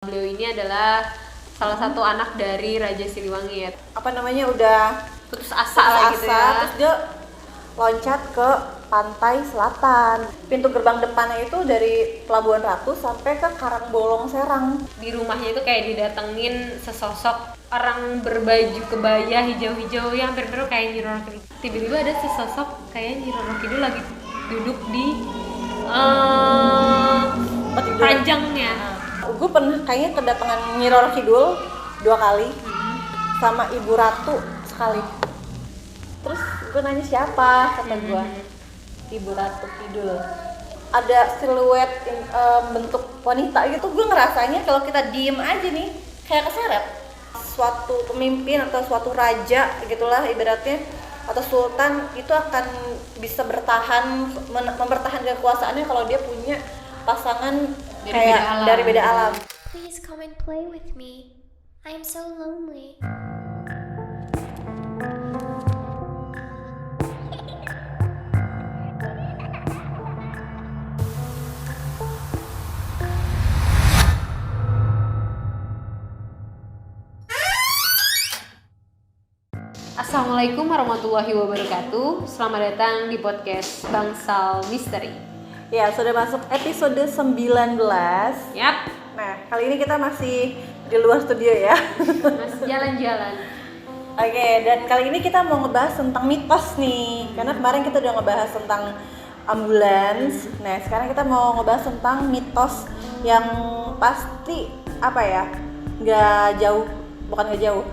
Beliau ini adalah salah satu anak dari Raja Siliwangi ya. Udah Putus asa gitu ya. Terus dia loncat ke pantai selatan. Pintu gerbang depannya itu dari Pelabuhan Ratu sampai ke Karangbolong Serang. Di rumahnya itu kayak didatengin sesosok orang berbaju kebaya hijau-hijau yang hampir mirip kayak Nyi Roro Kidul. Tiba-tiba ada sesosok kayak Nyi Roro Kidul lagi duduk di ranjangnya. Gue pernah kayaknya kedatangan Nyi Roro Kidul 2 kali, sama Ibu Ratu sekali. Terus gue nanya siapa, kata gue Ibu Ratu Kidul. Ada siluet bentuk wanita gitu. Gue ngerasanya kalau kita diem aja nih kayak keseret. Suatu pemimpin atau suatu raja gitulah ibaratnya, atau sultan itu akan bisa bertahan, mempertahankan kekuasaannya kalau dia punya pasangan dari beda alam. Please come and play with me. I am so lonely. Assalamualaikum warahmatullahi wabarakatuh. Selamat datang di podcast Bangsal Misteri. Ya, sudah masuk episode 19. Yap, Nah, kali ini kita masih di luar studio ya. masih jalan-jalan. Oke, dan kali ini kita mau ngebahas tentang mitos nih. Karena kemarin kita udah ngebahas tentang ambulans. Nah, sekarang kita mau ngebahas tentang mitos yang pasti nggak jauh.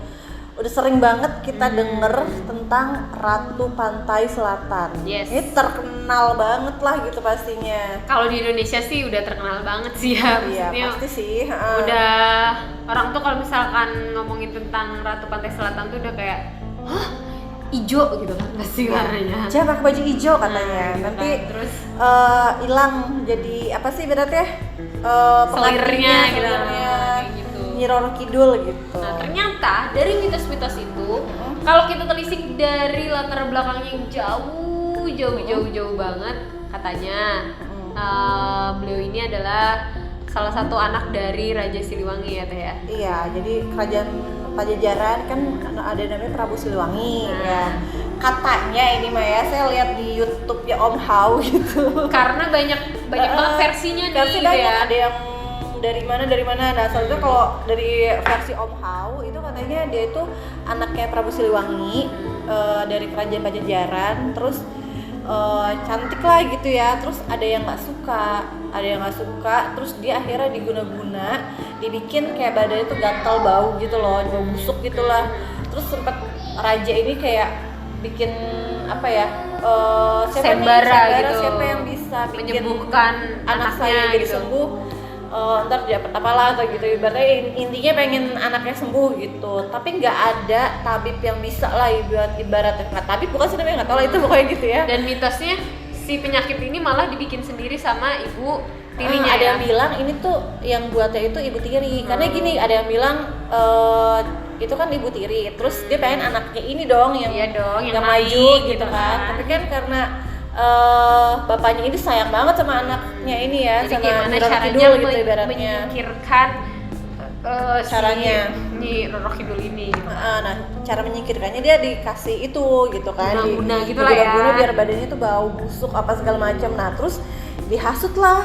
Udah sering banget kita denger tentang Ratu Pantai Selatan. Yes. Ini terkenal banget lah gitu pastinya. Kalau di Indonesia sih udah terkenal banget sih ya. Iya, Maksudnya pasti sih. udah orang tuh kalau misalkan ngomongin tentang Ratu Pantai Selatan tuh udah kayak hah? Ijo gitu kan pasti warnanya. Siapa pakai baju hijau katanya. Gitu Nanti kan. Terus hilang jadi apa sih berarti ya? selirnya gitu. Selirnya Kayak gitu. Nyi Roro Kidul gitu. Nah, ternyata dari mitos-mitos itu, kalau kita telisik dari latar belakangnya yang jauh banget, katanya beliau ini adalah salah satu anak dari Raja Siliwangi ya Teh ya. Iya, jadi kerajaan Pajajaran kan ada namanya Prabu Siliwangi ya. Katanya ini mah ya, saya lihat di YouTube ya Om Hao gitu. Karena banyak banget versinya nih Versi gitu banyak, ya. ada yang dari mana. Nah, soalnya kalau dari versi Om Hao itu katanya dia itu anaknya Prabu Siliwangi dari kerajaan Pajajaran, terus cantik lah gitu ya. Terus ada yang nggak suka, terus dia akhirnya diguna-guna, dibikin kayak badannya tuh gatal bau gitu loh, bau busuk gitulah. Terus sempet raja ini kayak bikin Sembara gitu. Siapa yang bisa bikin Menyembuhkan anak anaknya saya jadi gitu. sembuh, ntar dapat apalah atau gitu. Ibaratnya intinya pengen anaknya sembuh gitu, tapi nggak ada tabib yang bisa lah, ibaratnya nggak tabib, bukan sih namanya, nggak tahu lah itu pokoknya gitu ya. Dan mitosnya si penyakit ini malah dibikin sendiri sama ibu tirinya. Ada ya. yang bilang ini tuh yang buatnya itu ibu tiri, karena gini, ada yang bilang itu kan ibu tiri, terus dia pengen anaknya ini dong yang Iya dong, yang nggak maju naik gitu gitu kan. kan. Tapi kan karena bapaknya ini sayang banget sama anaknya ini ya, Jadi sama gimana Nyi Roro caranya Kidul gitu ibaratnya. menyingkirkan Caranya. si Nyi Roro Kidul ini. Nah, cara menyingkirkannya dia dikasih itu gitu kan, Guna-guna gitu lah ya. diguna-guna biar badannya tuh bau busuk apa segala macam. Nah, terus dihasutlah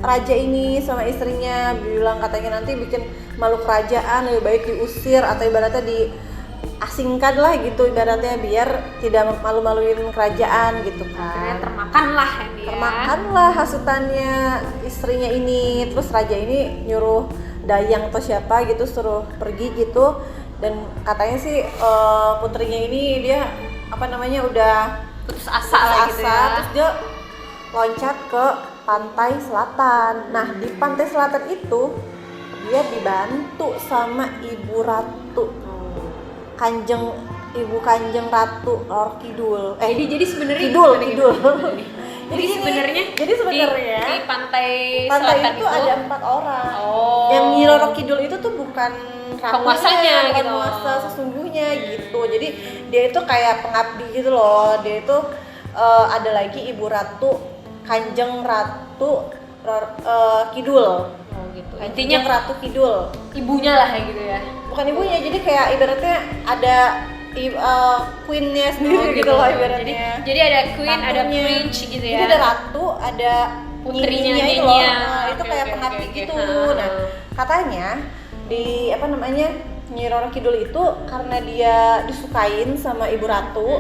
raja ini sama istrinya, bilang katanya nanti bikin malu kerajaan, lebih baik diusir atau ibaratnya diasingkan lah gitu, ibaratnya biar tidak malu-maluin kerajaan gitu Akhirnya kan. termakan lah ini ya. Termakanlah hasutannya istrinya ini. Terus raja ini nyuruh Dayang atau siapa gitu suruh pergi gitu, dan katanya sih putrinya ini dia udah Putus asa lah gitu ya. terus dia loncat ke pantai selatan. Nah, di pantai selatan itu dia dibantu sama Ibu Ratu, Ibu Kanjeng Ratu Roro Kidul. Jadi sebenarnya Kidul. Jadi sebenarnya di pantai selatan itu ada 4 orang. Oh. Yang Nyi Roro Kidul itu tuh bukan Penguasanya bukan gitu. penguasa sesungguhnya gitu. Jadi dia itu kayak pengabdi gitu loh. Dia itu ada lagi Ibu Ratu Kanjeng Ratu Kidul. gitu. Intinya Intinya Ratu Kidul. ibunya lah kayak gitu ya. Bukan ibunya, jadi kayak ibaratnya ada queen-nya sendiri gitu loh ibaratnya. Jadi ada queen, ada Ratunya. prince gitu ya. Jadi ada ratu, ada Putrinya, nyinya itu loh. nyinya. Nah, itu Oke, kayak oke, pengabdi oke, gitu. oke. Nah, katanya di apa namanya Nyi Roro Kidul itu karena dia disukain sama ibu ratu,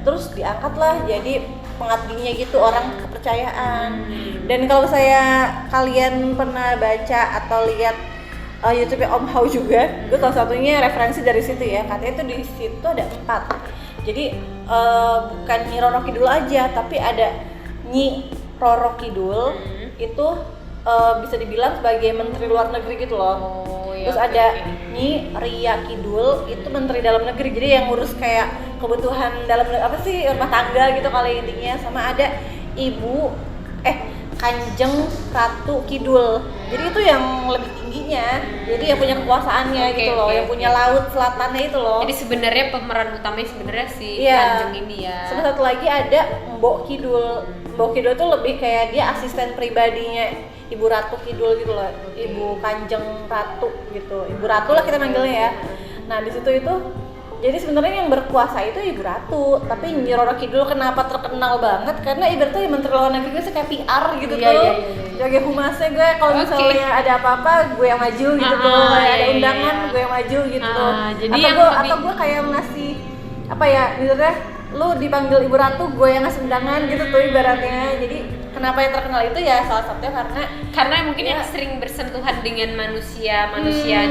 terus diangkatlah jadi pengabdinya gitu, orang kepercayaan. Dan kalau kalian pernah baca atau lihat YouTube Om Hao juga, itu salah satunya referensi dari situ ya. Katanya itu di situ ada 4. Jadi bukan Nyi Roro Kidul aja, tapi ada Nyi Roro Kidul itu bisa dibilang sebagai menteri luar negeri gitu loh. Oh, iya, Terus oke, ada oke. Nyi Ria Kidul itu menteri dalam negeri, jadi yang ngurus kayak kebutuhan dalam apa sih rumah tangga gitu kali intinya. Sama ada Ibu Kanjeng Ratu Kidul, jadi itu yang lebih tingginya, jadi yang punya kekuasaannya Oke, gitu loh, oke, yang oke. punya laut selatannya itu loh. Jadi sebenarnya pemeran utamanya sebenarnya si Iya. Kanjeng ini ya. Sama satu lagi ada Mbok Kidul. Mbok Kidul tuh lebih kayak dia asisten pribadinya Ibu Ratu Kidul gitu loh, Ibu Kanjeng Ratu gitu, Ibu Ratu lah kita manggilnya ya. Nah di situ itu jadi sebenarnya yang berkuasa itu Ibu Ratu, tapi Nyi Roro Kidul kenapa terkenal banget? Karena ibaratnya Menteri Luar Negeri gue sih kayak PR gitu Iya, tuh. iya, iya, iya. Sebagai humasnya gue kalau Oke. misalnya ada apa-apa gue yang maju gitu tuh, kayak iya, ada iya, undangan iya. gue yang maju gitu Ah, tuh. jadi Atau yang gue lebih- atau gue kayak ngasih apa ya, ibaratnya lu dipanggil Ibu Ratu, gue yang ngasih undangan gitu tuh ibaratnya. Jadi kenapa yang terkenal itu ya salah satunya Karena mungkin Iya. yang sering bersentuhan dengan manusia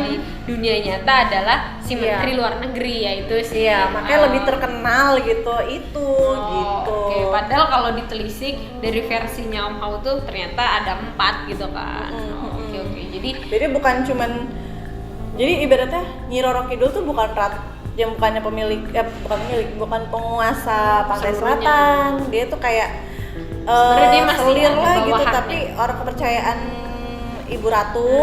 di dunia nyata adalah si Iya. menteri luar negeri, yaitu si iya, makanya lebih terkenal gitu itu gitu. Oke, padahal kalau ditelisik dari versinya Om Hao tuh ternyata ada 4 gitu kan. Oke. Jadi bukan cuman, jadi ibaratnya Nyi Roro Kidul tuh bukan yang bukannya bukan penguasa pantai Seluruhnya. selatan. Dia tuh kayak Sebenarnya dia masih selir ada lah gitu, bawahannya. tapi orang kepercayaan Ibu Ratu,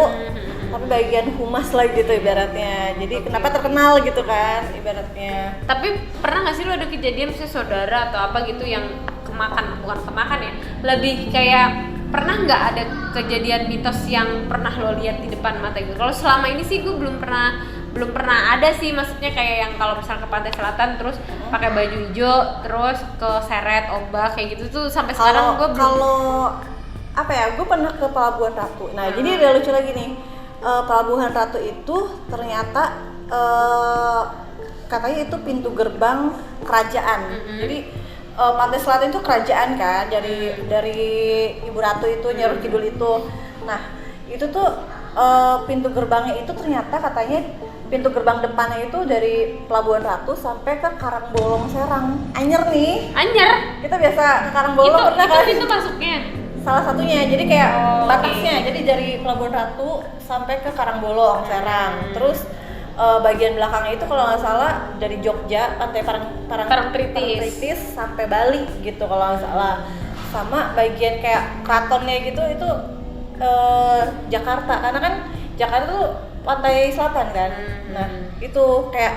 tapi bagian humas lah gitu ibaratnya. Jadi kenapa terkenal gitu kan ibaratnya. Tapi pernah nggak sih lo ada kejadian misalnya saudara atau apa gitu yang bukan kemakan ya, lebih kayak pernah nggak ada kejadian mitos yang pernah lo lihat di depan mata gitu? Kalau selama ini sih gue belum pernah ada sih, maksudnya kayak yang kalau misalnya ke pantai selatan terus pakai baju hijau terus ke seret ombak kayak gitu tuh sampai sekarang gue belum. Kalau apa ya, gue pernah ke Pelabuhan Ratu. Nah jadi ada lucu lagi nih, Pelabuhan Ratu itu ternyata katanya itu pintu gerbang kerajaan. Jadi pantai selatan itu kerajaan kan, dari Ibu Ratu itu, Nyi Roro Kidul itu. Nah itu tuh pintu gerbangnya itu ternyata katanya pintu gerbang depannya itu dari Pelabuhan Ratu sampai ke Karangbolong Serang. Anyer nih. Anyer Kita biasa ke Karangbolong itu pernah kan? pintu masuknya. Salah satunya, jadi kayak Oh, batasnya, oke. jadi dari Pelabuhan Ratu sampai ke Karangbolong, Serang. Terus bagian belakangnya itu kalau nggak salah dari Jogja, pantai Parangtritis sampai Bali gitu kalau nggak salah. Sama bagian kayak keratonnya gitu itu Jakarta, karena kan Jakarta tuh pantai selatan kan. Nah itu kayak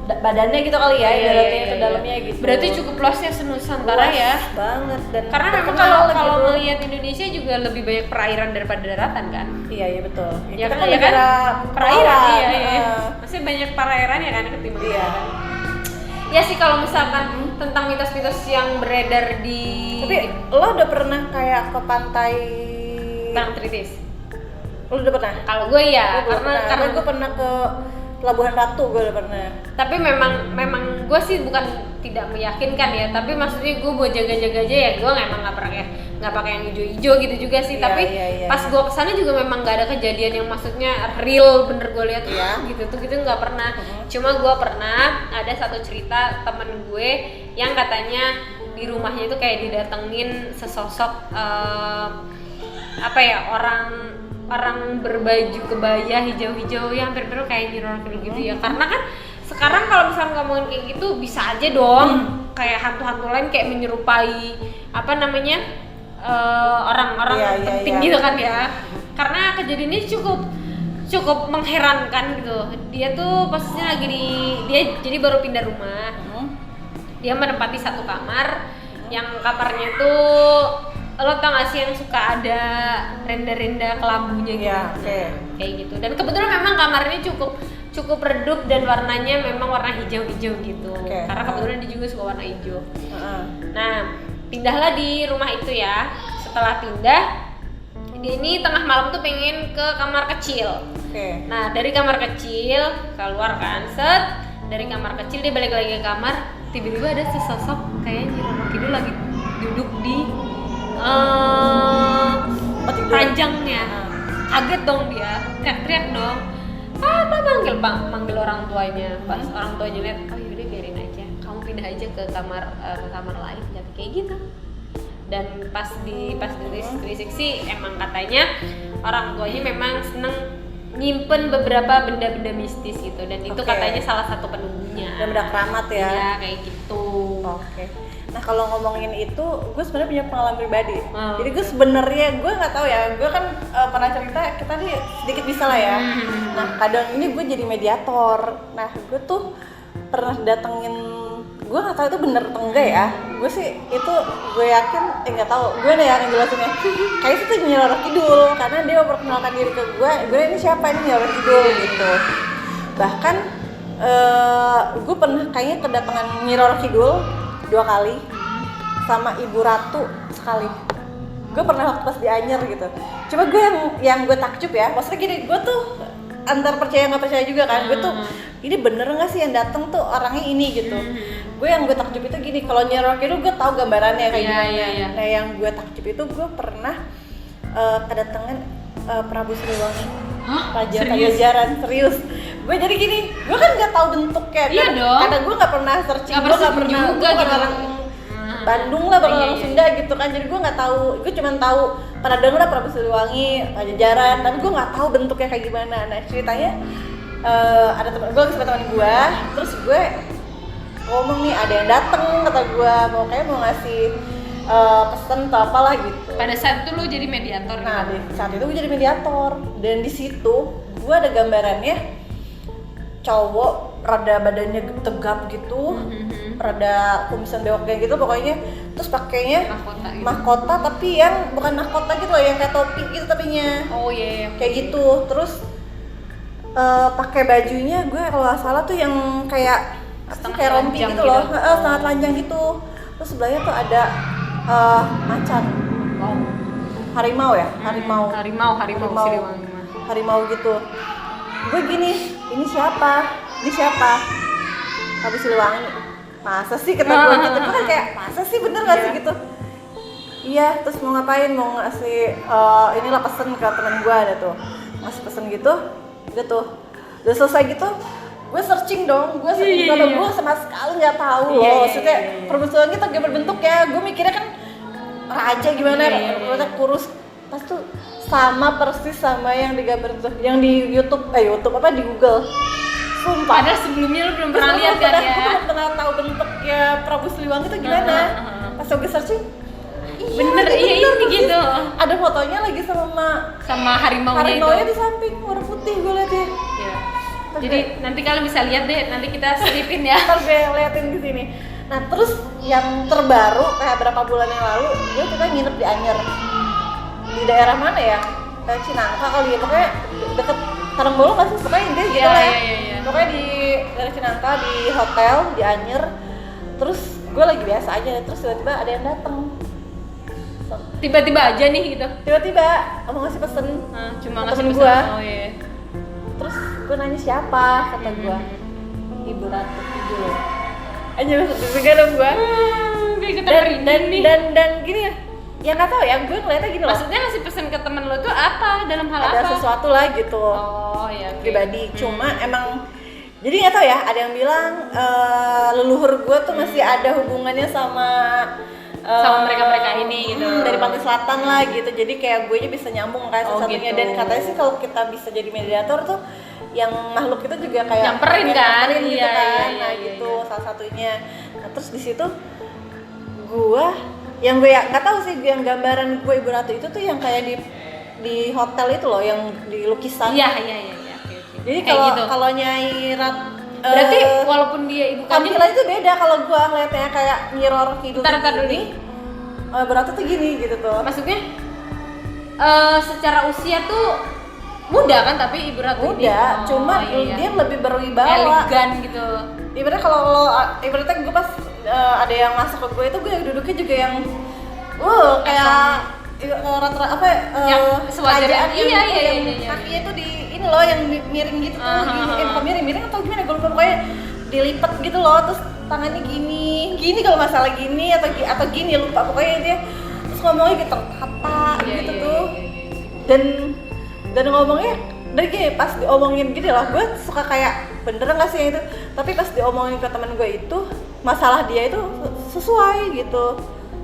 badannya gitu kali ya, ibaratnya itu dalamnya gitu. Berarti cukup luasnya senusantara Luas ya. banget. Dan Karena memang terkenal kalau gitu. melihat Indonesia juga lebih banyak perairan daripada daratan kan. Iya betul. Ya Kita kan, ya kan? negara Perairan, kepulauan, iya. heeh. Masih banyak perairan ya kan ketimbang Iya. daratan. Ya sih kalau misalkan tentang mitos-mitos yang beredar di Tapi lo udah pernah kayak ke pantai? Parangtritis. Lo udah pernah? Kalau gue ya, Gue belum karena gue pernah ke Pelabuhan Ratu, gue udah pernah. tapi memang gue sih bukan tidak meyakinkan ya, tapi maksudnya gue buat jaga-jaga aja ya, gue emang nggak pakai yang hijau-hijau gitu juga sih. Iya, Tapi iya. pas gue kesana juga memang nggak ada kejadian yang maksudnya real bener gue lihat Iya. gitu nggak pernah. Cuma gue pernah ada satu cerita temen gue yang katanya di rumahnya itu kayak didatengin sesosok apa ya, orang berbaju kebaya hijau-hijau yang hampir kayak Nyi Roro Kidul gitu ya. Karena kan sekarang kalau misalnya ngomongin kayak gitu bisa aja dong kayak hantu-hantu lain kayak menyerupai apa namanya orang-orang Iya, penting iya. gitu kan ya. Karena kejadiannya cukup mengherankan gitu. Dia tuh posisinya lagi dia jadi baru pindah rumah. Dia menempati satu kamar yang kamarnya itu lo tau gak sih yang suka ada renda-renda kelambunya gitu. Iya, oke. Kayak gitu. Dan kebetulan memang kamarnya cukup redup dan warnanya memang warna hijau-hijau gitu. Oke. Karena kebetulan dia juga suka warna hijau. Heeh. Nah, pindahlah di rumah itu ya. Setelah pindah, dia ini tengah malam tuh pengen ke kamar kecil. Oke. Nah, dari kamar kecil keluar kan, set. Dari kamar kecil dia balik lagi ke kamar, tiba-tiba ada sesosok kayak Nyi Roro Kidul lagi duduk di ranjangnya. Kaget dong dia, teriak-teriak dong. Apa manggil orang tuanya. Pas orang tuanya lihat, oh yaudah biarin aja, kamu pindah aja ke kamar lain, jadi kayak gitu. Dan pas dirisik sih emang katanya orang tuanya memang seneng nyimpen beberapa benda-benda mistis gitu, dan itu Oke. katanya salah satu penunggunya. Dan benda keramat ya. Iya kayak gitu. Oke. Nah kalau ngomongin itu, gue sebenarnya punya pengalaman pribadi. Oh. Jadi gue sebenarnya gue nggak tahu ya. Gue kan pernah cerita kita nih sedikit bisa lah ya. Nah kadang ini gue jadi mediator. Nah gue tuh pernah datengin, gue nggak tahu itu bener atau enggak ya. Gue sih itu gue yakin, nggak tahu. Gue nih yang jelasinnya. Kayak itu Nyi Roro Kidul, karena dia memperkenalkan diri ke gue. Gue ini siapa, ini Nyi Roro Kidul gitu. Bahkan gue pernah kayaknya kedatangan Nyi Roro Kidul 2 kali sama Ibu Ratu sekali. Gue pernah waktu pas di Anyer gitu. Coba gue yang gue takjub ya, maksudnya gini, gue tuh antar percaya nggak percaya juga kan. Gue tuh ini bener nggak sih yang datang tuh orangnya ini gitu. Gue yang gue takjub itu gini, kalau Nyi Roro Kidul gue tahu gambarannya kayak gimana. Iya. Nah yang gue takjub itu gue pernah kedatangan Prabu Siliwangi. Raja Pajajaran, serius. Gue jadi gini, gue kan nggak tahu bentuknya. Iya dong. Karena gue nggak pernah searching, Nggak gue nggak pernah pernah juga gue bukan gitu. orang Bandung lah, bukan Iya, orang iya. Sunda gitu kan. Jadi gue nggak tahu, gue cuma tahu pernah denger lah Prabu Siliwangi, Pajajaran, tapi gue nggak tahu bentuknya kayak gimana. Nah ceritanya ada teman gue sama teman gue, terus gue ngomong nih ada yang dateng, kata gue mau ngasih pesan atau apalah gitu. Pada saat itu lu jadi mediator. Nah di saat itu gue jadi mediator, dan di situ gue ada gambarannya cowok rada badannya tegap gitu, rada kumisan bewok kayak gitu pokoknya, terus pakainya Mahkota gitu. mahkota tapi yang bukan mahkota gitu loh, yang kayak topi gitu tapinya Oh iya. kayak gitu. Terus pakai bajunya gue kalau nggak salah tuh yang kayak Setengah kayak rompi telanjang gitu loh, gitu. setengah telanjang gitu. Terus sebelahnya tuh ada macan, Wow. harimau ya, harimau Harimau Siliwangi mah. harimau gitu. Gue gini, ini siapa Prabu Siliwangi. Masa sih kata gue gitu, gue kan kayak masa sih bener nggak sih gitu. Iya, terus mau ngapain, mau ngasih inilah pesen ke temen gue, ada tuh ngasih pesen gitu udah selesai gitu. Gue searching dong, gue searching kalau gue sama sekali nggak tahu loh, maksudnya Prabu Siliwangi tuh gambar bentuk ya. Gue mikirnya kan raja gimana, rambutnya kurus, pas tuh sama persis sama yang digambar tuh, yang di YouTube apa di Google. Sumpah. Padahal sebelumnya lu belum pernah lihat kan ya. Gue belum pernah tau bentuknya Prabu Siliwangi itu gimana. Pas gue searching, Bener, iya ini persis. gitu. Ada fotonya lagi sama Harimaunya itu. di samping warna putih, gue liat ya. Iya. Jadi nanti kalian bisa lihat deh, nanti kita selipin ya. Ntar gue liatin di sini. Nah terus yang terbaru kayak berapa bulan yang lalu, gue juga nginep di Anyer. Di daerah mana ya? Cinangka kali ya, pokoknya deket Karangbolo nggak sih? Pokoknya dia gitu lah ya. Iya. Pokoknya di daerah Cinangka, di hotel di Anyer. Terus gue lagi biasa aja, terus tiba-tiba ada yang dateng. Tiba-tiba aja nih gitu. Tiba-tiba mau ngasih pesen. Cuma Ke ngasih temen pesan. gua. Oh iya. Terus gue nanya siapa, kata gue Ibu Ratu Kidul. Aja deg-degan dong gue. Gue ikutan merinding nih. Dan gini ya nggak tahu ya, gue ngeliatnya gini loh. Maksudnya ngasih pesan ke temen lo tuh apa? Dalam hal Ada apa? sesuatu lah gitu. Oh iya. oke. Pribadi. Cuma emang jadi nggak tahu ya. Ada yang bilang leluhur gue tuh masih ada hubungannya sama mereka ini gitu. Dari pantai selatan lah gitu. Jadi kayak gue bisa nyambung kayak Oh, satu-satunya. gitu. Dan katanya sih kalau kita bisa jadi mediator tuh yang makhluk itu juga kayak Nyamperin pengen kan? nyamperin gitu Iya, kan. iya, Nah iya, gitu salah satunya. Nah terus di situ gue yang gue nggak tahu sih, yang gambaran gue Ibu Ratu itu tuh yang kayak di hotel itu loh, yang di lukisan. Iya. Oke. Jadi Kayak gitu. kalau Nyai Rat Berarti walaupun dia ibu kandung, tampilan itu beda kalau gue ngeliatnya kayak Nyi Roro Kidul Ntar dulu ini. nih. Ibu Ratu tuh gini gitu tuh. Maksudnya secara usia tuh muda kan, tapi Ibu Ratu ini Muda, cuma dia lebih berwibawa, elegan gitu. Ibaratnya kalau lo, ibaratnya gue pas ada yang masuk ke gue itu gue duduknya juga yang kayak rata-rata apa yang sewajarnya. kerajaan Iya. kakinya tuh di ini loh yang miring gitu tuh, gini, bukan miring atau gimana, gue lupa, pokoknya dilipat gitu loh, terus tangannya gini kalau nggak salah gini atau gini, lupa, pokoknya dia terus ngomongnya gitu apa gitu tuh. Dan ngomongnya dari gini, pas diomongin gini lah, gue suka kayak bener nggak sih yang itu, tapi pas diomongin ke temen gue itu masalah dia itu sesuai gitu,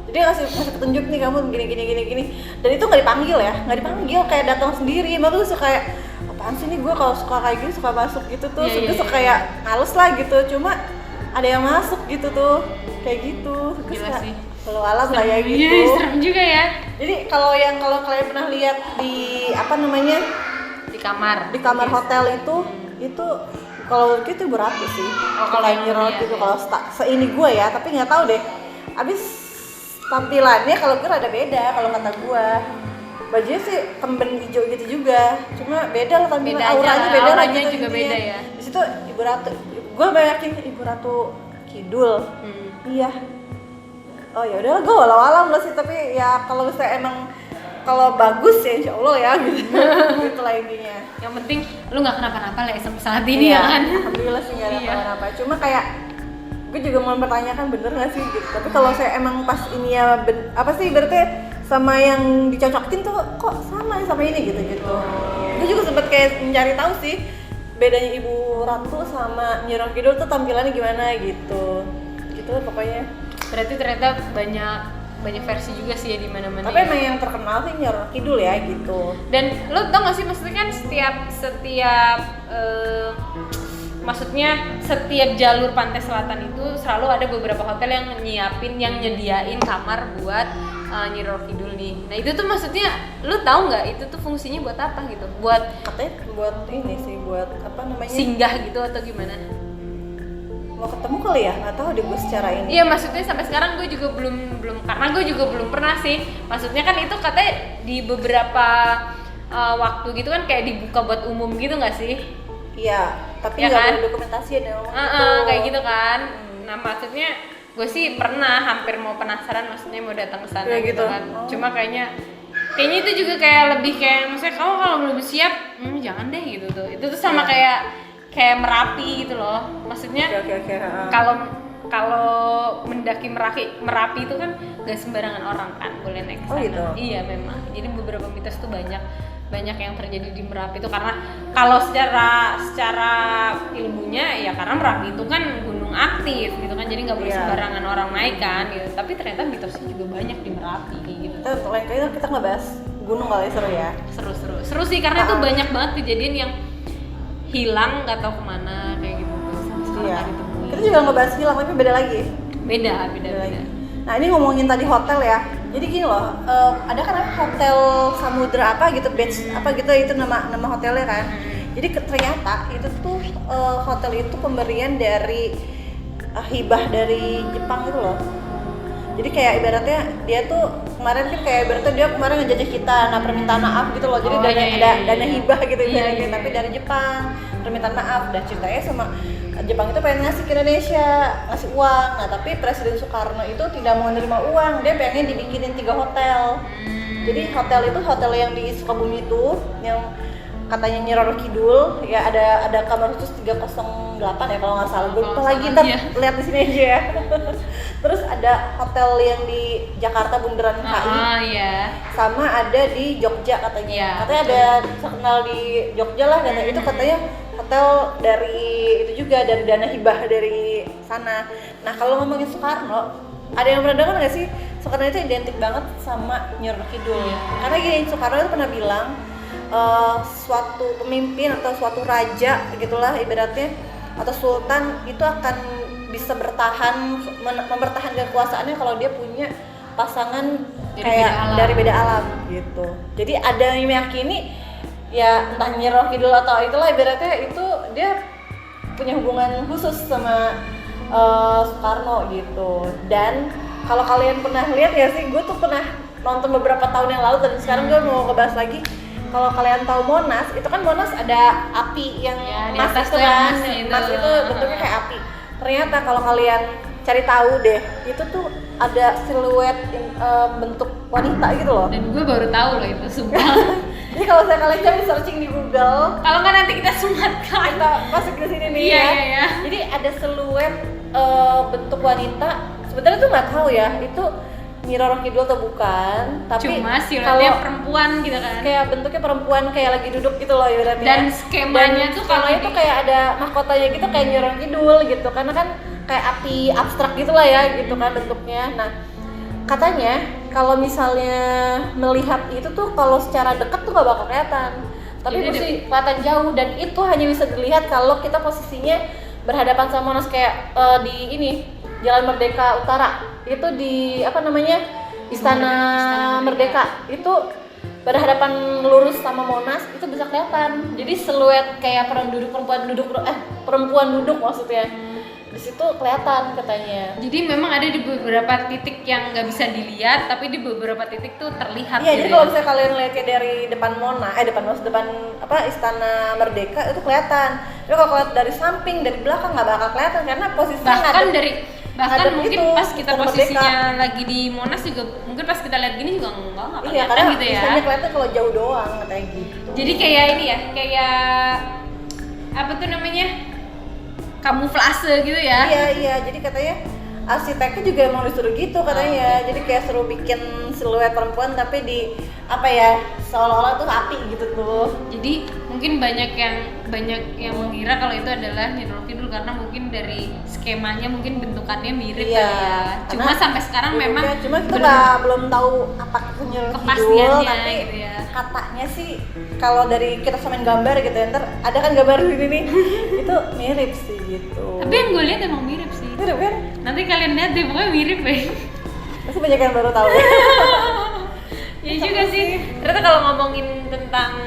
jadi ngasih petunjuk nih, kamu gini, dan itu nggak dipanggil, kayak datang sendiri. Emang gue suka kayak apaan sih nih, gue kalau suka kayak gini suka masuk gitu tuh, gue suka kayak males lah gitu, cuma ada yang masuk gitu tuh, kayak gitu. Gila sih. Kalau alam lah ya gitu. Iya, serem juga ya. Jadi kalau kalian pernah lihat di apa namanya Di kamar hotel itu kalau gitu Ibu Ratu sih. Kalau yang nyerot gitu, kalau seini gue ya, tapi nggak tahu deh. Abis tampilannya kalau gue rada beda kalau kata gue. Bajunya sih kemben hijau gitu juga, cuma beda lah tampilan, auranya beda lah gitu, juga beda ya. Di situ Ibu Ratu, gue yakin Ibu Ratu Kidul. Iya. Oh ya udahlah, gue walau-walau lah sih, tapi ya kalau misalnya emang kalau bagus ya insya Allah ya gitu. Itulah intinya. Yang penting lu nggak kenapa-napa lah saat ini ya kan. Alhamdulillah sih nggak ada kenapa-napa. Cuma kayak gue juga mau mempertanyakan bener nggak sih gitu. Tapi kalau saya emang pas ini ya apa sih berarti sama yang dicocokin tuh kok sama ini gitu. Gue juga sempet kayak mencari tahu sih bedanya Ibu Ratu sama Nyi Roro Kidul tuh tampilannya gimana gitu. Gitu pokoknya. Berarti ternyata banyak versi juga sih ya di mana-mana. Tapi emang yang terkenal sih Nyi Roro Kidul ya gitu. Dan lo tau gak sih, maksudnya kan setiap jalur pantai selatan itu selalu ada beberapa hotel yang nyediain kamar buat Nyi Roro Kidul nih. Nah itu tuh maksudnya lo tau nggak itu tuh fungsinya buat apa gitu? Katanya buat ini sih, buat apa namanya? Singgah gitu atau gimana? Mau ketemu kali ya, nggak tahu deh gue secara ini. Iya, maksudnya sampai sekarang gue juga belum karena gue juga belum pernah sih. Maksudnya kan itu katanya di beberapa waktu gitu kan kayak dibuka buat umum gitu nggak sih? Iya, tapi ya nggak kan? ada dokumentasi ada ngomong gitu. Kayak gitu kan. Nah maksudnya gue sih pernah hampir mau penasaran, maksudnya mau datang ke sana ya, gitu kan. Cuma kayaknya itu juga kayak lebih kayak maksudnya kamu kalau belum siap, jangan deh gitu tuh. Itu tuh sama kayak Merapi gitu loh, maksudnya kalau mendaki Merapi itu kan gak sembarangan orang kan boleh naik ke sana. Gitu? Iya memang, jadi beberapa mitos tuh banyak yang terjadi di Merapi itu karena kalau secara ilmunya ya karena Merapi itu kan gunung aktif gitu kan, jadi nggak boleh sembarangan orang naik kan gitu. Tapi ternyata mitosnya juga banyak di Merapi kayak gitu. Lain kali kita ngebahas gunung kali, seru ya. Seru sih karena tuh banyak banget kejadian yang hilang nggak tahu kemana kayak gitu tuh. Iya. Kita juga ngebahas hilang tapi beda lagi. Beda. Nah ini ngomongin tadi hotel ya. Jadi gini loh, ada kan hotel Samudra apa gitu, beach apa gitu, itu nama hotelnya kan. Jadi ternyata itu tuh hotel itu pemberian dari hibah dari Jepang gitu loh. Jadi kayak ibaratnya dia tuh kemarin kan kayak ibaratnya dia kemarin ngejajah kita, nah permintaan maaf gitu loh. Jadi dana hibah gitu ibaratnya, tapi dari Jepang permintaan maaf. Dan ceritanya sama Jepang itu pengen ngasih ke Indonesia, ngasih uang. Nah tapi Presiden Soekarno itu tidak mau menerima uang, dia pengen dibikinin 3 hotel. Jadi hotel itu hotel yang di Sukabumi itu yang katanya Nyi Roro Kidul ya, ada kamar khusus 308 ya kalau nggak salah, gue lupa lagi, ntar lihat di sini aja ya. Terus ada hotel yang di Jakarta Bundaran HI, sama ada di Jogja katanya. Katanya ada terkenal di Jogja lah, dan itu katanya hotel dari itu juga dari dana hibah dari sana. Nah kalau ngomongin Soekarno, ada yang pernah dengar nggak sih Soekarno itu identik banget sama Nyi Roro Kidul? Karena gini, Soekarno itu pernah bilang suatu pemimpin atau suatu raja gitulah ibaratnya atau sultan itu akan bisa mempertahankan kekuasaannya kalau dia punya pasangan dari beda alam gitu. Jadi ada yang meyakini ya entah Nyi Roro Kidul atau itulah ibaratnya itu dia punya hubungan khusus sama Soekarno gitu. Dan kalau kalian pernah lihat ya sih, gue tuh pernah nonton beberapa tahun yang lalu dan sekarang gue mau ngebahas lagi. Kalau kalian tahu Monas, itu kan Monas ada api yang Ya, di emas atas itu tuh yang kan, emas itu. emas itu bentuknya kayak api. Ternyata kalau kalian cari tahu deh, itu tuh ada siluet bentuk wanita gitu loh. Dan gue baru tahu loh itu, sumpah. Jadi kalau saya kalian cari searching di Google, Kalau nggak nanti kita sematkan. kita masuk ke sini nih Iya, ya. iya, iya. Jadi ada siluet bentuk wanita. Sebenarnya tuh nggak tahu ya, itu Nyi Roro Kidul atau bukan. Tapi Cuma siluetnya kalau perempuan gitu kan. kayak bentuknya perempuan kayak lagi duduk gitu loh ibaratnya. Dan skemanya tuh kalau skemanya tuh kayak ada mahkotanya gitu kayak Nyi Roro Kidul gitu. Karena kan kayak api abstrak gitu lah ya gitu kan bentuknya. Nah, katanya kalau misalnya melihat itu tuh kalau secara dekat tuh nggak bakal kelihatan. Tapi Jadi mesti kelihatan jauh dan itu hanya bisa dilihat kalau kita posisinya berhadapan sama Monas kayak di ini Jalan Merdeka Utara. Itu di apa namanya? Istana Merdeka. Itu berhadapan lurus sama Monas itu bisa kelihatan. Jadi siluet kayak perempuan duduk maksudnya. Di situ kelihatan katanya. Jadi memang ada di beberapa titik yang nggak bisa dilihat, tapi di beberapa titik tuh terlihat. Iya, gitu jadi ya. kalau misalnya kalian lihatnya dari depan depan apa Istana Merdeka itu kelihatan. Tapi kalau lihat dari samping, dari belakang nggak bakal kelihatan karena posisinya bahkan ngadep mungkin itu, pas kita Istana posisinya lagi di Monas juga mungkin pas kita lihat gini juga nggak iya, kelihatan karena gitu ya. biasanya kelihatan kalau jauh doang katanya gitu. Jadi kayak ini ya, kayak apa tuh namanya, kamuflase gitu ya. Iya, jadi katanya arsiteknya juga emang disuruh gitu katanya. Jadi kayak suruh bikin siluet perempuan tapi di apa ya, seolah-olah tuh api gitu tuh. Jadi mungkin banyak yang mengira kalau itu adalah Nyi Roro Kidul karena mungkin dari skemanya mungkin bentukannya mirip Iya, kali ya. Cuma karena sampai sekarang memang cuma kita belum belum tahu apa itu Nyi Roro Kidul, kepastiannya tapi gitu ya. katanya sih kalau dari kita samain gambar gitu ya, ntar ada kan gambar ini nih itu mirip sih gitu. Tapi yang gue lihat emang mirip sih. mirip kan? Nanti kalian lihat deh, pokoknya mirip deh. Pasti banyak yang baru tahu. Iya juga sih. Ternyata kalau ngomongin tentang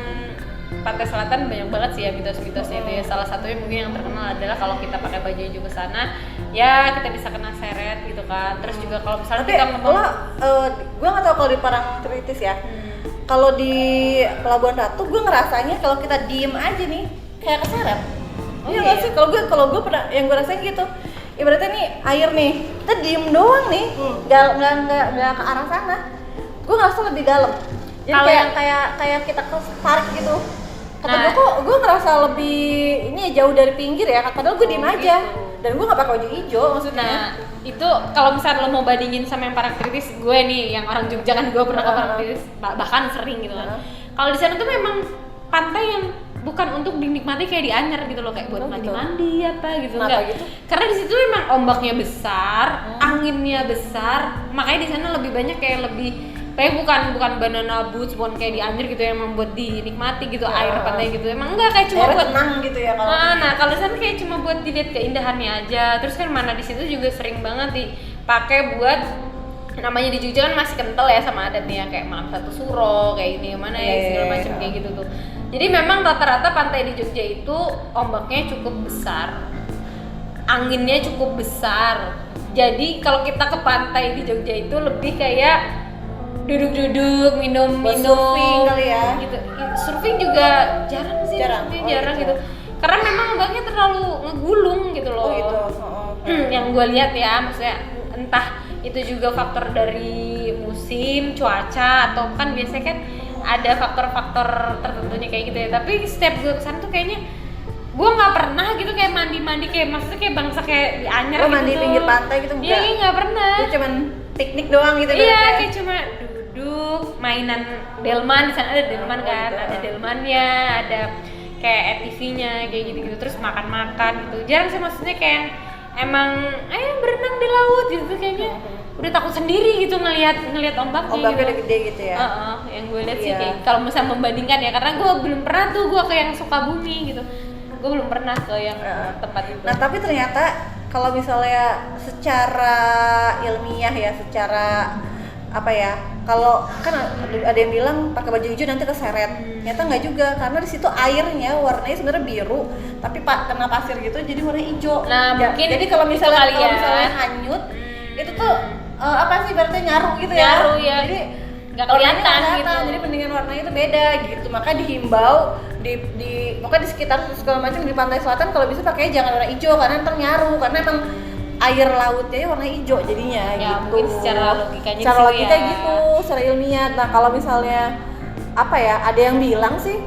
Pantai Selatan banyak banget sih ya mitos-mitosnya itu ya. Salah satunya mungkin yang terkenal adalah kalau kita pakai baju hijau ke sana, ya kita bisa kena seret gitu kan. Terus juga kalau misalnya Tapi kita ngomong gue nggak tahu kalau di Parangtritis ya. Kalau di Pelabuhan Ratu gue ngerasanya kalau kita diem aja nih kayak keseret. Oh, Iya iya. nggak sih? Kalau gue pernah yang gue rasain gitu. Ibaratnya nih air nih, kita diem doang nih, nggak ke arah sana. Gue ngerasa lebih dalam. Jadi Kalau kayak kita tarik gitu. Kata Nah. gue kok gue ngerasa lebih ini ya, jauh dari pinggir ya. Padahal gue diem aja. gitu. Dan gue nggak pakai baju hijau maksudnya. Nah, itu kalau misalnya lo mau bandingin sama yang Parangtritis, gue nih yang orang Jogja kan, gue pernah ke Parangtritis bahkan sering gitu kan. Kalau di sana tuh memang pantai yang bukan untuk dinikmati kayak di Anyer gitu loh, kayak buat Oh, gitu. mandi-mandi apa gitu. Kenapa Enggak gitu? Karena di situ memang ombaknya besar, anginnya besar, makanya di sana lebih banyak kayak bukan banana boats, bukan kayak di Anyer gitu yang membuat dinikmati gitu air pantai gitu. Emang enggak, kayak cuma Airnya buat tenang gitu ya kalau. nah kalau di sana kayak cuma buat dilihat keindahannya aja. Terus kan mana di situ juga sering banget dipakai buat, namanya di Jogja kan masih kental ya sama adatnya, kayak malam satu suro kayak ini mana ya segala macam kayak gitu tuh. Jadi memang rata-rata pantai di Jogja itu ombaknya cukup besar, anginnya cukup besar. Jadi kalau kita ke pantai di Jogja itu lebih kayak duduk-duduk, minum-minum surfing kali ya. gitu. Surfing juga jarang sih, Jarang. surfing Oh, jarang gitu. gitu. Karena memang ombaknya terlalu ngegulung gitu loh. Oh gitu. Yang gue lihat ya, maksudnya entah itu juga faktor dari musim, cuaca, atau kan biasanya kan ada faktor-faktor tertentunya kayak gitu ya. Tapi setiap gue kesana tuh kayaknya gue nggak pernah gitu kayak mandi-mandi kayak maksudnya kayak bangsa kayak di Anyer Oh, gitu. mandi pinggir pantai gitu Iya, enggak? nggak pernah. Itu cuman piknik doang gitu Iya, ibaratnya. kayak cuma duduk, mainan delman, di sana ada delman kan, gitu. ada delmannya, ada kayak ATV-nya kayak gitu-gitu, terus makan-makan gitu. Jarang sih maksudnya kayak emang berenang di laut gitu kayaknya. Udah takut sendiri gitu ngelihat ombaknya. Ombaknya gitu. udah gede gitu ya. Yang gue lihat sih Iya. kayak kalau misalnya membandingkan ya, karena gue belum pernah tuh gue ke yang Sukabumi gitu. Gue belum pernah ke yang tempat itu. Nah, tapi ternyata kalau misalnya secara ilmiah ya, secara apa ya, kalau kan ada yang bilang pakai baju hijau nanti keseret. Ternyata nggak juga, karena di situ airnya warnanya sebenarnya biru, tapi kena pasir gitu jadi warna hijau. Nah, mungkin jadi kalau itu misalnya kali ya. hanyut itu tuh apa sih berarti nyaru gitu ya. Nyaru ya. Jadi nggak warnanya kelihatan nggak gitu. Jadi mendingan warnanya itu beda gitu. Maka dihimbau di pokoknya di sekitar segala macam di pantai selatan kalau bisa pakai jangan warna hijau karena ntar nyaru karena emang air lautnya ya warna hijau jadinya Ya, gitu. mungkin secara logikanya Secara sih logika ya. gitu, secara ilmiah. Nah, kalau misalnya apa ya? Ada yang bilang sih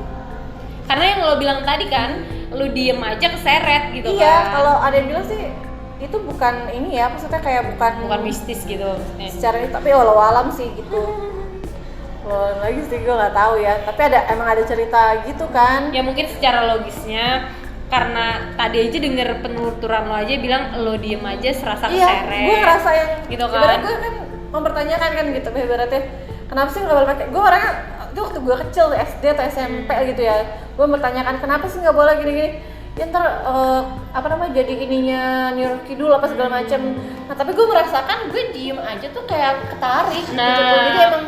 Karena yang lo bilang tadi kan, lo diem aja keseret gitu iya, kan. kalau ada yang bilang sih itu bukan ini ya, maksudnya kayak bukan mistis gitu. secara ini, tapi walau alam sih gitu. Walau lagi sih gue nggak tahu ya, tapi emang ada cerita gitu kan. Ya mungkin secara logisnya karena tadi aja denger penuturan lo aja bilang lo diem aja serasa Iya, keseret. gue ngerasa yang gitu kan. ibarat gue kan mempertanyakan kan gitu, ibaratnya kenapa sih nggak boleh pakai? Gue orangnya itu waktu gue kecil SD atau SMP gitu ya, gue mempertanyakan kenapa sih nggak boleh gini-gini. Ya ntar apa namanya jadi ininya Nyi Kidul apa segala macam. Nah tapi gue merasakan gue diem aja tuh kayak ketarik gitu. Jadi emang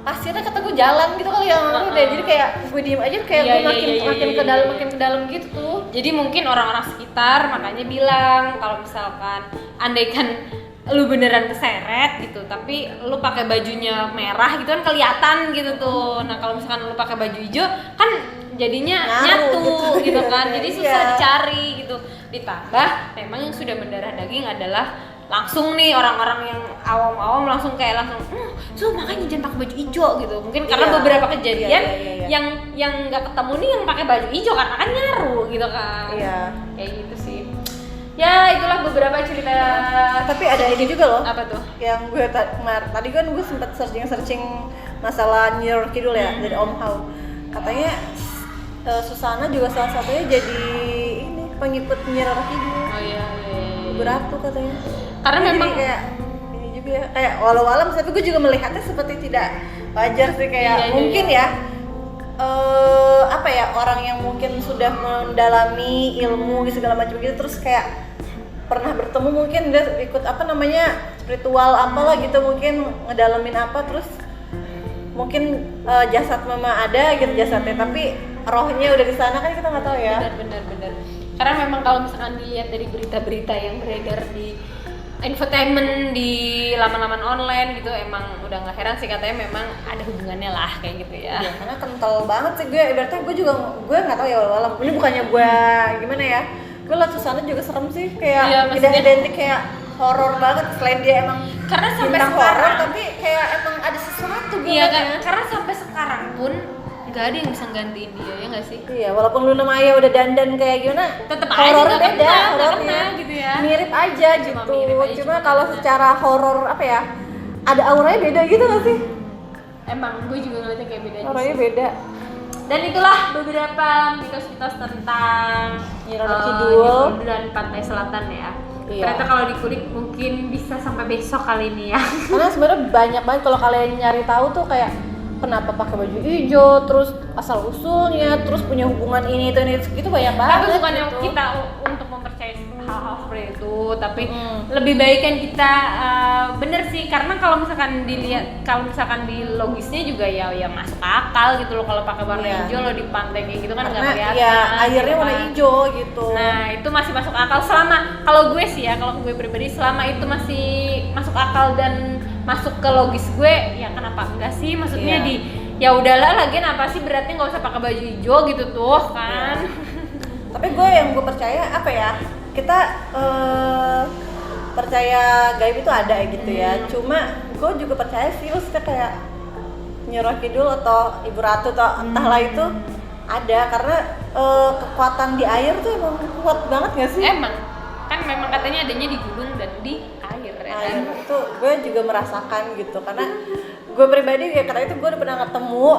pasirnya kata gue jalan gitu kali ya, deh. Jadi kayak gue diem aja kayak Iya, gue iya, makin iya, makin iya, ke dalam iya. makin ke dalam gitu tuh. Jadi mungkin orang-orang sekitar makanya bilang kalau misalkan andaikan lu beneran keseret gitu, tapi lu pakai bajunya merah gitu kan kelihatan gitu tuh. Nah kalau misalkan lu pakai baju hijau kan jadinya Nyaru nyatu gitu kan, jadi susah Iya. dicari gitu. Ditambah memang yang sudah mendarah daging adalah langsung nih orang-orang yang awam-awam langsung kayak so makanya jangan pakai baju hijau gitu. Mungkin karena Iya. beberapa kejadian Iya. yang nggak ketemu nih yang pakai baju hijau karena kan nyaru gitu kan. Iya. Kayak gitu sih. Ya itulah beberapa cerita. Tapi ada ini juga loh. Apa tuh? Yang gue tadi kan gue sempat searching masalah Nyi Kidul ya dari Om Hao. Katanya Susana juga salah satunya jadi ini pengikut Nyi Kidul. Oh iya. Beratu katanya. Karena Jadi memang kayak ini juga ya, kayak walau alam tapi gue juga melihatnya seperti tidak wajar sih kayak Iya, mungkin iya. ya apa ya orang yang mungkin sudah mendalami ilmu segala macam gitu terus kayak pernah bertemu mungkin dia ikut apa namanya ritual apalah gitu mungkin ngedalamin apa terus mungkin jasad mama ada gitu jasadnya tapi rohnya udah di sana kan kita nggak tahu ya. benar. Karena memang kalau misalkan dilihat dari berita-berita yang beredar di infotainment di laman-laman online gitu, emang udah nggak heran sih katanya memang ada hubungannya lah kayak gitu ya. Ya, karena kental banget sih gue, ibaratnya gue nggak tahu ya walau ini bukannya gue gimana ya, gue liat Susana juga serem sih kayak Iya, tidak maksudnya- identik kayak horor banget selain dia emang Karena sampai bintang sekarang horor tapi kayak emang ada sesuatu gue iya kan, liatnya. karena sampai sekarang pun nggak ada yang bisa gantiin dia ya nggak sih? Iya, walaupun Luna Maya udah dandan kayak gimana, Tetep aja horor nggak beda, kena, nggak horornya kena gitu ya. mirip aja Cuma gitu. mirip aja, Cuma cuma kalau kena. secara horor apa ya, ada auranya beda gitu nggak sih? Emang gue juga ngeliatnya kayak beda aja Auranya sih. beda. Dan itulah beberapa mitos-mitos tentang Nyi Roro Kidul. dan Pantai Selatan ya. Iya. Ternyata kalau dikulik mungkin bisa sampai besok kali ini ya. Karena sebenarnya banyak banget kalau kalian nyari tahu tuh kayak kenapa pakai baju hijau, terus asal usulnya, terus punya hubungan ini itu gitu banyak banget. Tapi bukan yang gitu. kita untuk mempercayai hal-hal seperti itu, tapi lebih baik kan kita bener sih karena kalau misalkan dilihat di logisnya juga ya masuk akal gitu loh kalau pakai warna Iya. hijau lo di pantai kayak gitu kan nggak karena kelihatan. ya airnya gitu warna kan. hijau gitu. Nah itu masih masuk akal selama kalau gue sih ya kalau gue pribadi selama itu masih masuk akal dan masuk ke logis gue ya kenapa enggak sih maksudnya Iya. ya udahlah lagian apa sih beratnya nggak usah pakai baju hijau gitu tuh kan. Tapi gue yang gue percaya apa ya, kita percaya gaib itu ada gitu ya. Cuma gue juga percaya sih maksudnya kayak Nyi Roro Kidul atau Ibu Ratu atau entahlah itu ada karena kekuatan di air tuh emang kuat banget nggak sih? Emang kan memang katanya adanya di gunung dan di air ya kan. Air itu gue juga merasakan gitu karena gue pribadi ya karena itu gue udah pernah ketemu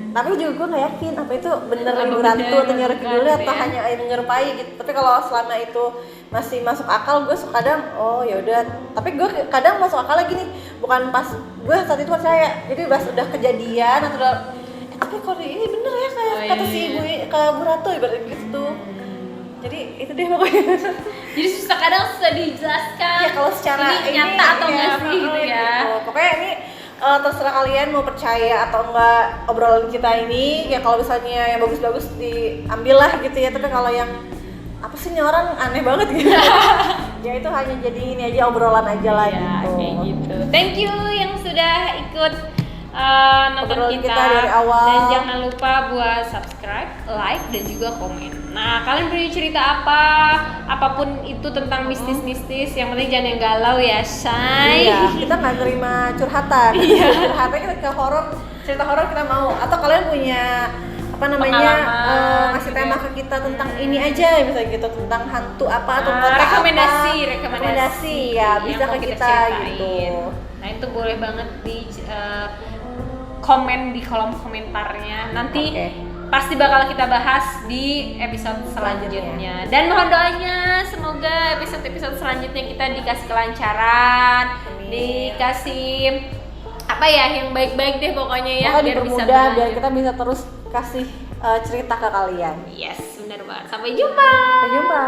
tapi juga gue nggak yakin apa itu bener Apa Ibu bener, Ratu atau Nyi Roro Kidul bukan, atau ya. hanya air menyerupai gitu. Tapi kalau selama itu masih masuk akal gue kadang oh ya udah, tapi gue kadang masuk akal lagi nih bukan pas gue saat itu percaya jadi pas udah kejadian atau udah tapi kalau ini bener ya kayak Oh, kata iya, si iya. Ibu Ibu Ratu ibarat gitu. Jadi itu deh pokoknya. Jadi kadang susah dijelaskan. Ya kalau secara ini nyata atau ya, enggak sih gitu ya. Pokoknya ini terserah kalian mau percaya atau enggak obrolan kita ini. Ya kalau misalnya yang bagus-bagus diambil lah gitu ya. Tapi kalau yang apa sih ini orang aneh banget gitu. Ya itu hanya jadi ini aja obrolan aja lah Ya, gitu. kayak gitu. Thank you yang sudah ikut nonton Obrolan kita, kita dari awal. dan jangan lupa buat subscribe, like, dan juga komen. Nah, kalian punya cerita apa, apapun itu tentang mistis-mistis, yang penting jangan yang galau ya, say. Iya, kita nggak terima curhatan. Curhatnya kita ke horor, cerita horor kita mau. Atau kalian punya apa namanya Pengalaman, ngasih gitu tema ya. ke kita tentang ini aja, misalnya gitu, tentang hantu apa atau kota rekomendasi, apa. rekomendasi Ya, yang bisa mau ke kita ceritain. gitu. Nah, itu boleh banget di komen di kolom komentarnya. Nanti Oke. pasti bakal kita bahas di episode selanjutnya. Dan mohon doanya semoga episode-episode selanjutnya kita dikasih kelancaran, Amin. dikasih apa ya yang baik-baik deh pokoknya ya, Pokoknya biar bisa dipermudah biar berlanjut. kita bisa terus kasih cerita ke kalian. Yes, benar banget. Sampai jumpa. Sampai jumpa.